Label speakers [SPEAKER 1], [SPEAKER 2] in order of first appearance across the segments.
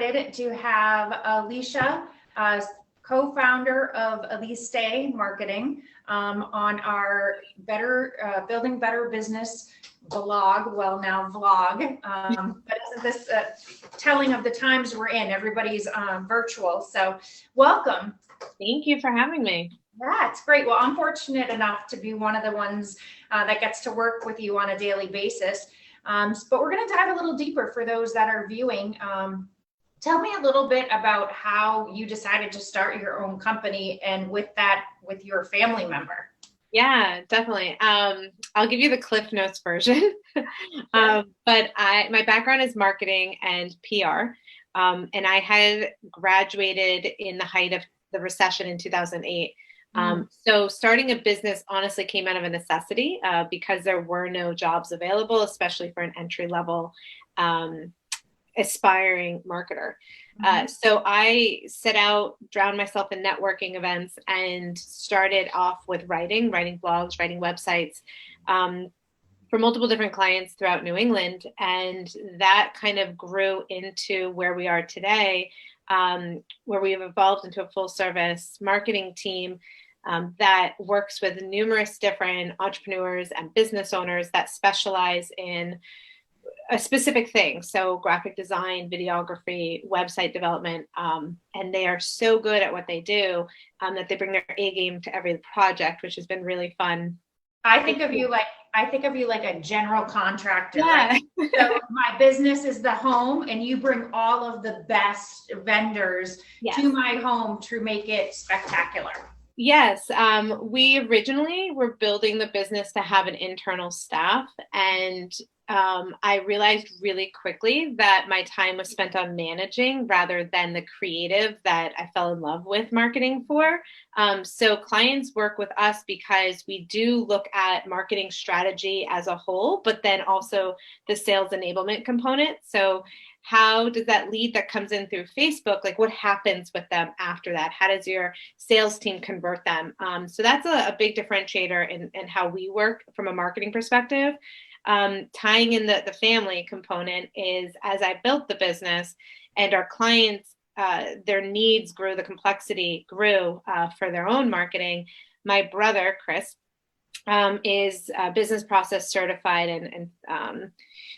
[SPEAKER 1] excited to have Alicia, co-founder of Aliste Marketing, on our Building Better Business blog, well now vlog, but this telling of the times we're in, everybody's virtual. So welcome.
[SPEAKER 2] Thank you for having me.
[SPEAKER 1] Yeah, it's great. Well, I'm fortunate enough to be one of the ones that gets to work with you on a daily basis. But we're going to dive a little deeper for those that are viewing. Tell me a little bit about how you decided to start your own company, and with your family member.
[SPEAKER 2] Yeah, definitely. I'll give you the Cliff Notes version. But my background is marketing and PR. And I had graduated in the height of the recession in 2008. So starting a business honestly came out of a necessity because there were no jobs available, especially for an entry level aspiring marketer. So I set out, drowned myself in networking events, and started off with writing blogs, writing websites for multiple different clients throughout New England. And that kind of grew into where we are today, where we have evolved into a full service marketing team that works with numerous different entrepreneurs and business owners that specialize in a specific thing. So graphic design, videography, website development. And they are so good at what they do that they bring their A game to every project, which has been really fun.
[SPEAKER 1] I think of you like a general contractor.
[SPEAKER 2] Yeah.
[SPEAKER 1] Right? So my business is the home, and you bring all of the best vendors to my home to make it spectacular.
[SPEAKER 2] Yes. We originally were building the business to have an internal staff, and I realized really quickly that my time was spent on managing rather than the creative that I fell in love with marketing for. So clients work with us because we do look at marketing strategy as a whole, but then also the sales enablement component. So how does that lead that comes in through Facebook, like what happens with them after that? How does your sales team convert them? So that's a big differentiator in how we work from a marketing perspective. Tying in the family component is, as I built the business and our clients, their needs grew, the complexity grew for their own marketing. My brother, Chris, is business process certified and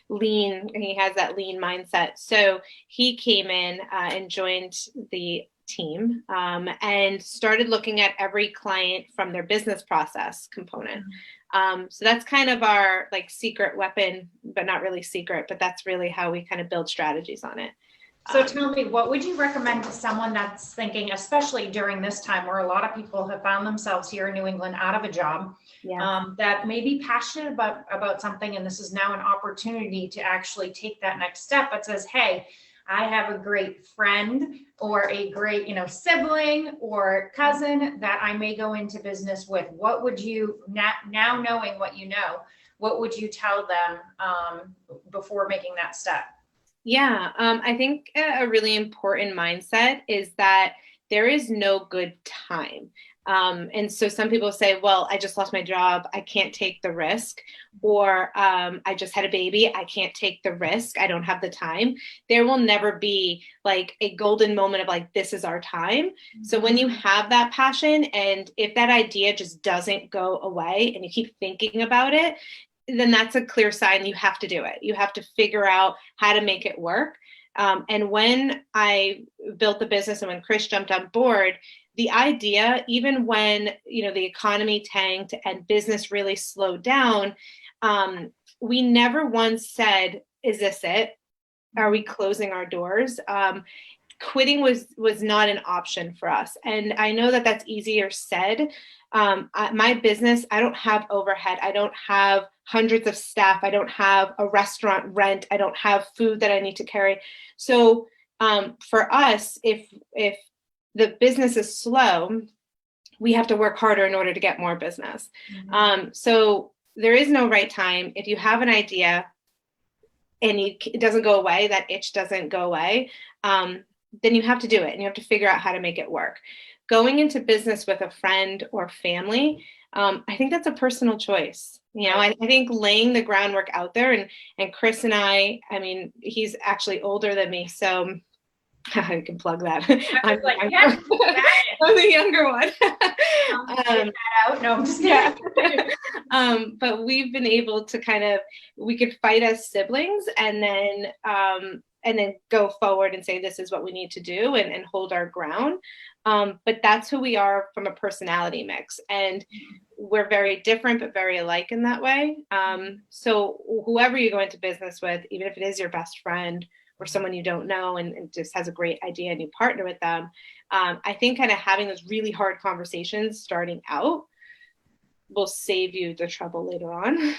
[SPEAKER 2] lean. He has that lean mindset. So he came in and joined the team and started looking at every client from their business process component. So that's kind of our like secret weapon, but not really secret, but that's really how we kind of build strategies on it.
[SPEAKER 1] So tell me, what would you recommend to someone that's thinking, especially during this time where a lot of people have found themselves here in New England out of a job, that may be passionate about something, and this is now an opportunity to actually take that next step, but says, hey, I have a great friend or a great, sibling or cousin that I may go into business with. What would you, now knowing what you know, what would you tell them before making that step?
[SPEAKER 2] Yeah, I think a really important mindset is that there is no good time. And so some people say, well, I just lost my job, I can't take the risk. Or I just had a baby, I can't take the risk, I don't have the time. There will never be like a golden moment of like, this is our time. So when you have that passion, and if that idea just doesn't go away and you keep thinking about it, then that's a clear sign you have to do it. You have to figure out how to make it work. And when I built the business and when Chris jumped on board, the idea, even when, the economy tanked and business really slowed down, we never once said, is this it? Are we closing our doors? Quitting was not an option for us. And I know that that's easier said. My business, I don't have overhead. I don't have hundreds of staff. I don't have a restaurant rent. I don't have food that I need to carry. So for us, if the business is slow, we have to work harder in order to get more business. So there is no right time. If you have an idea and it doesn't go away, that itch doesn't go away, then you have to do it and you have to figure out how to make it work. Going into business with a friend or family, I think that's a personal choice. I think laying the groundwork out there, and Chris and I mean, he's actually older than me. So I can plug that.
[SPEAKER 1] I was like, yes,
[SPEAKER 2] I'm the younger one.
[SPEAKER 1] Get that out. No, I'm just kidding.
[SPEAKER 2] Yeah. But we've been able to we could fight as siblings and then go forward and say, this is what we need to do and hold our ground. But that's who we are from a personality mix. And we're very different, but very alike in that way. So whoever you go into business with, even if it is your best friend or someone you don't know and just has a great idea and you partner with them, I think kind of having those really hard conversations starting out will save you the trouble later on.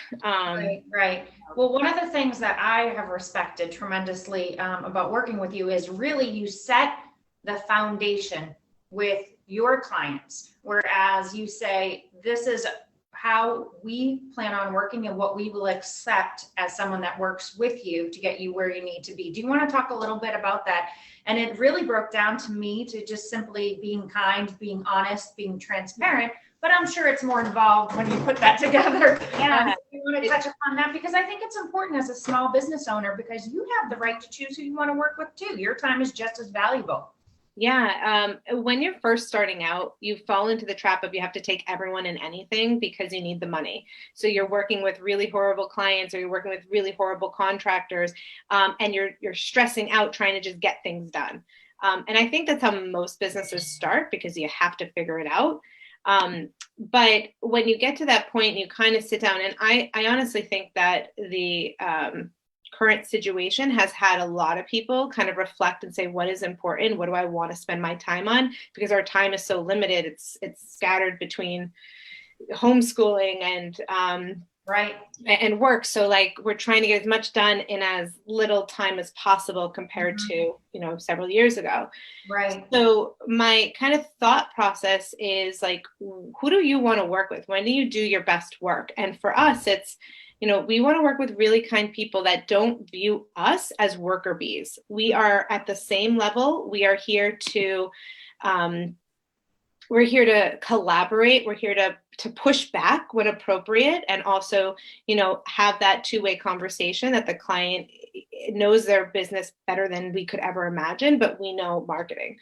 [SPEAKER 1] Right. Well, one of the things that I have respected tremendously about working with you is really you set the foundation with your clients, whereas you say, this is how we plan on working and what we will accept as someone that works with you to get you where you need to be. Do you want to talk a little bit about that? And it really broke down to me to just simply being kind, being honest, being transparent, but I'm sure it's more involved when you put that together.
[SPEAKER 2] Yeah.
[SPEAKER 1] You want to touch upon that because I think it's important as a small business owner because you have the right to choose who you want to work with too. Your time is just as valuable.
[SPEAKER 2] Yeah. When you're first starting out, you fall into the trap of you have to take everyone and anything because you need the money. So you're working with really horrible clients or you're working with really horrible contractors, and you're stressing out trying to just get things done. And I think that's how most businesses start because you have to figure it out. But when you get to that point, you kind of sit down, and I honestly think that the current situation has had a lot of people kind of reflect and say, what is important? What do I want to spend my time on? Because our time is so limited. It's scattered between homeschooling and and work. So like we're trying to get as much done in as little time as possible compared to, several years ago.
[SPEAKER 1] Right.
[SPEAKER 2] So my kind of thought process is like, who do you want to work with? When do you do your best work? And for us, it's, we want to work with really kind people that don't view us as worker bees. We are at the same level. We are here to collaborate. We're here to push back when appropriate, and also, have that two-way conversation that the client knows their business better than we could ever imagine, but we know marketing.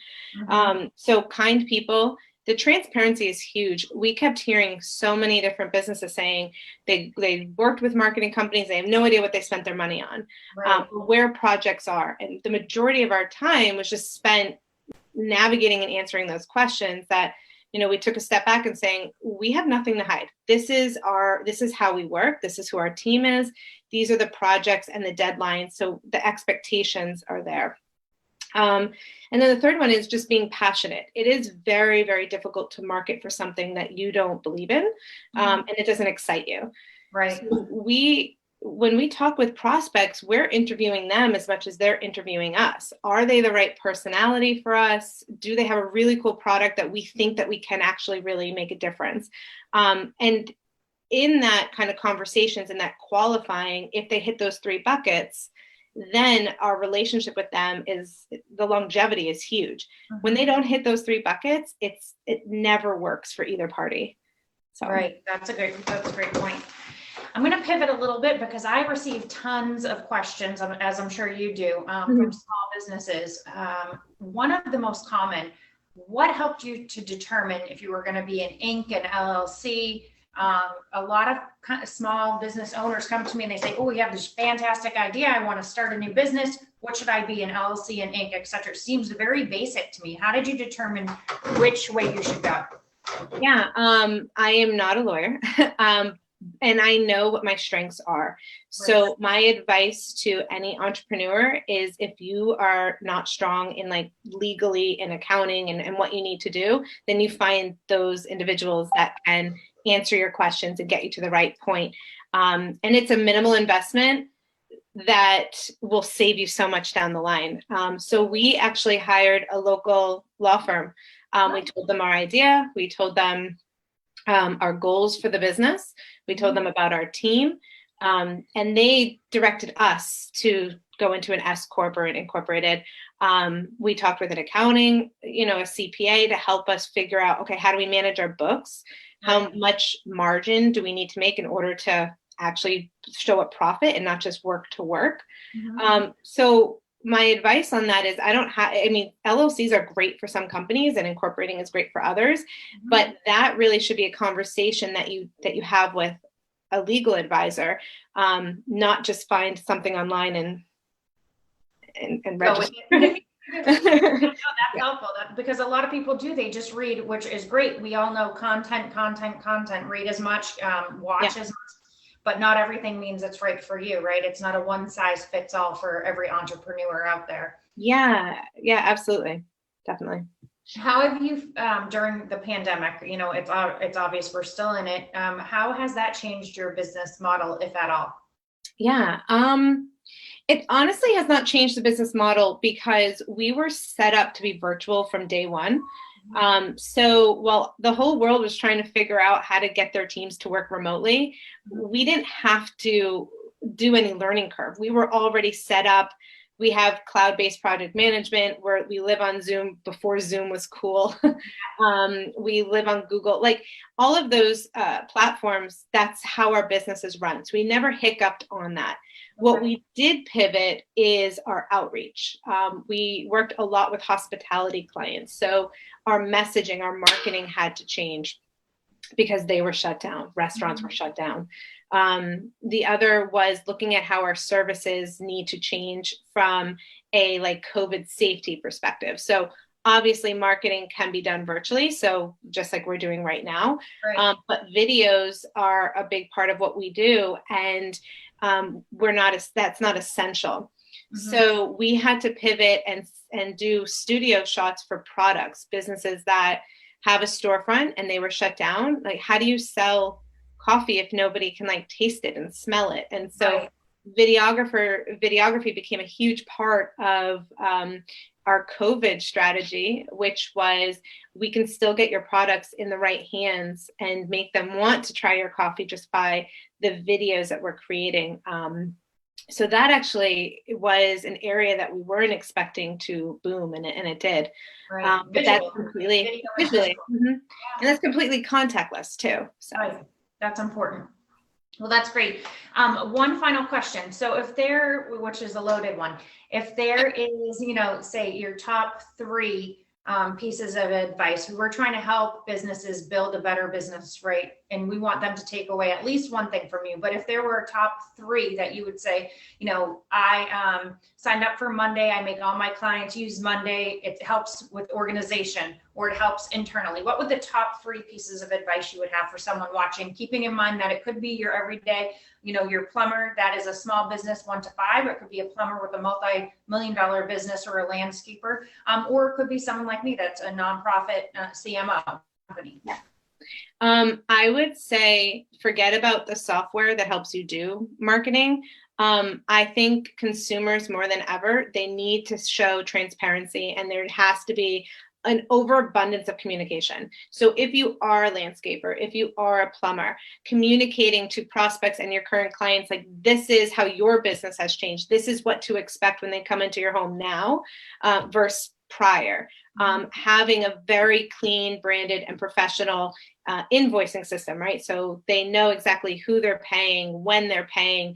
[SPEAKER 2] So kind people. The transparency is huge. We kept hearing so many different businesses saying they worked with marketing companies. They have no idea what they spent their money on, where projects are. And the majority of our time was just spent navigating and answering those questions that, we took a step back and saying, we have nothing to hide. This is how we work. This is who our team is. These are the projects and the deadlines. So the expectations are there. And then the third one is just being passionate. It is very, very difficult to market for something that you don't believe in, and it doesn't excite you.
[SPEAKER 1] Right.
[SPEAKER 2] So when we talk with prospects, we're interviewing them as much as they're interviewing us. Are they the right personality for us? Do they have a really cool product that we think that we can actually really make a difference? And in that kind of conversations and that qualifying, if they hit those three buckets, then our relationship with them the longevity is huge. When they don't hit those three buckets, it never works for either party. So.
[SPEAKER 1] Right. That's a great point. I'm going to pivot a little bit because I receive tons of questions, as I'm sure you do, from small businesses. One of the most common, what helped you to determine if you were going to be an Inc., an LLC? A lot of small business owners come to me and they say, oh, we have this fantastic idea. I want to start a new business. What should I be, an LLC, an Inc., et cetera? It seems very basic to me. How did you determine which way you should go?
[SPEAKER 2] Yeah, I am not a lawyer. And I know what my strengths are. So my advice to any entrepreneur is if you are not strong in like legally in accounting and what you need to do, then you find those individuals that can answer your questions and get you to the right point. And it's a minimal investment that will save you so much down the line. So we actually hired a local law firm. We told them our idea. We told them our goals for the business. We told them about our team, and they directed us to go into an S Corp or an incorporated. We talked with an accounting, a CPA to help us figure out, okay, how do we manage our books? How much margin do we need to make in order to actually show a profit and not just work to work? So my advice on that is LLCs are great for some companies and incorporating is great for others, but that really should be a conversation that you have with a legal advisor, not just find something online and register.
[SPEAKER 1] No, that's helpful because a lot of people they just read, which is great. We all know content, read as much, watch as much, but not everything means it's right for you, right? It's not a one size fits all for every entrepreneur out there.
[SPEAKER 2] Yeah, absolutely. Definitely.
[SPEAKER 1] How have you, during the pandemic, it's obvious we're still in it. How has that changed your business model, if at all?
[SPEAKER 2] Yeah. It honestly has not changed the business model because we were set up to be virtual from day one. So while the whole world was trying to figure out how to get their teams to work remotely, we didn't have to do any learning curve. We were already set up. We have cloud-based project management where we live on Zoom before Zoom was cool. We live on Google, like all of those platforms. That's how our business is run. So we never hiccuped on that. What we did pivot is our outreach. We worked a lot with hospitality clients. So our messaging, our marketing had to change because they were shut down. Restaurants were shut down. The other was looking at how our services need to change from a COVID safety perspective. So obviously marketing can be done virtually. So just like we're doing right now, but videos are a big part of what we do. And that's not essential. So we had to pivot and do studio shots for products, businesses that have a storefront and they were shut down. Like, how do you sell coffee if nobody can taste it and smell it? And so videography became a huge part of our COVID strategy, which was we can still get your products in the right hands and make them want to try your coffee just by the videos that we're creating. So that actually was an area that we weren't expecting to boom, and it did. But that's completely visually, and that's completely contactless too. So
[SPEAKER 1] that's important. Well, that's great. One final question. So which is a loaded one, if there is, say your top 3 pieces of advice, we're trying to help businesses build a better business, right? And we want them to take away at least one thing from you. But if there were top 3 that you would say, I signed up for Monday, I make all my clients use Monday, it helps with organization or it helps internally, what would the top 3 pieces of advice you would have for someone watching, keeping in mind that it could be your everyday, your plumber that is a small business 1 to 5, or it could be a plumber with a multi-million-dollar business or a landscaper, or it could be someone like me that's a nonprofit CMO company.
[SPEAKER 2] I would say forget about the software that helps you do marketing. I think consumers more than ever, they need to show transparency, and there has to be an overabundance of communication. So if you are a landscaper, if you are a plumber, communicating to prospects and your current clients, this is how your business has changed. This is what to expect when they come into your home now versus prior. Having a very clean, branded, and professional invoicing system, right? So they know exactly who they're paying, when they're paying.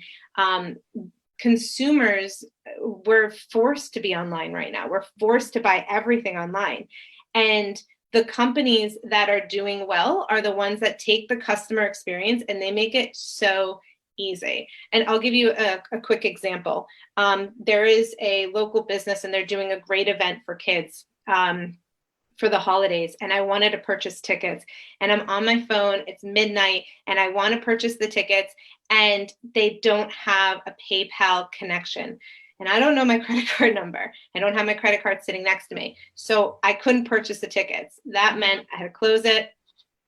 [SPEAKER 2] Consumers, we're forced to be online right now. We're forced to buy everything online. And the companies that are doing well are the ones that take the customer experience and they make it so easy. And I'll give you a quick example. There is a local business and they're doing a great event for kids for the holidays, and I wanted to purchase tickets, and I'm on my phone, it's midnight, and I want to purchase the tickets, and they don't have a PayPal connection. And I don't know my credit card number. I don't have my credit card sitting next to me. So I couldn't purchase the tickets. That meant I had to close it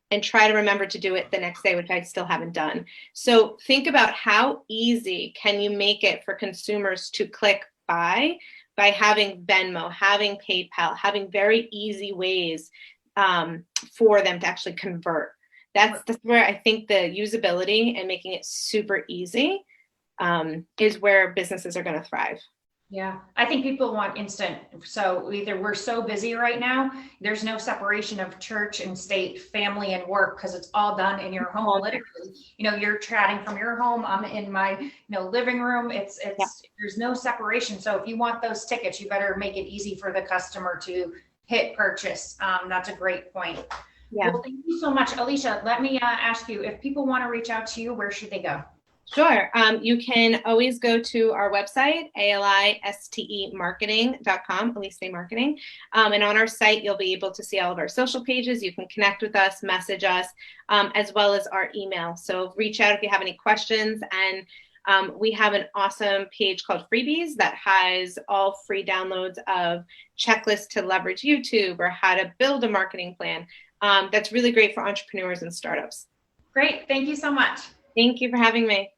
[SPEAKER 2] and try to remember to do it the next day, which I still haven't done. So think about how easy can you make it for consumers to click buy by having Venmo, having PayPal, having very easy ways for them to actually convert. That's where I think the usability and making it super easy is where businesses are going to thrive.
[SPEAKER 1] Yeah, I think people want instant. So either we're so busy right now, there's no separation of church and state, family and work, because it's all done in your home. Literally, you're chatting from your home. I'm in my, living room. There's no separation. So if you want those tickets, you better make it easy for the customer to hit purchase. That's a great point.
[SPEAKER 2] Yeah.
[SPEAKER 1] Well, thank you so much, Alicia. Let me ask you, if people want to reach out to you, where should they go?
[SPEAKER 2] Sure. You can always go to our website, alistemarketing.com, Aliste Marketing. And on our site, you'll be able to see all of our social pages. You can connect with us, message us, as well as our email. So reach out if you have any questions. And we have an awesome page called Freebies that has all free downloads of checklists to leverage YouTube or how to build a marketing plan. That's really great for entrepreneurs and startups.
[SPEAKER 1] Great. Thank you so much.
[SPEAKER 2] Thank you for having me.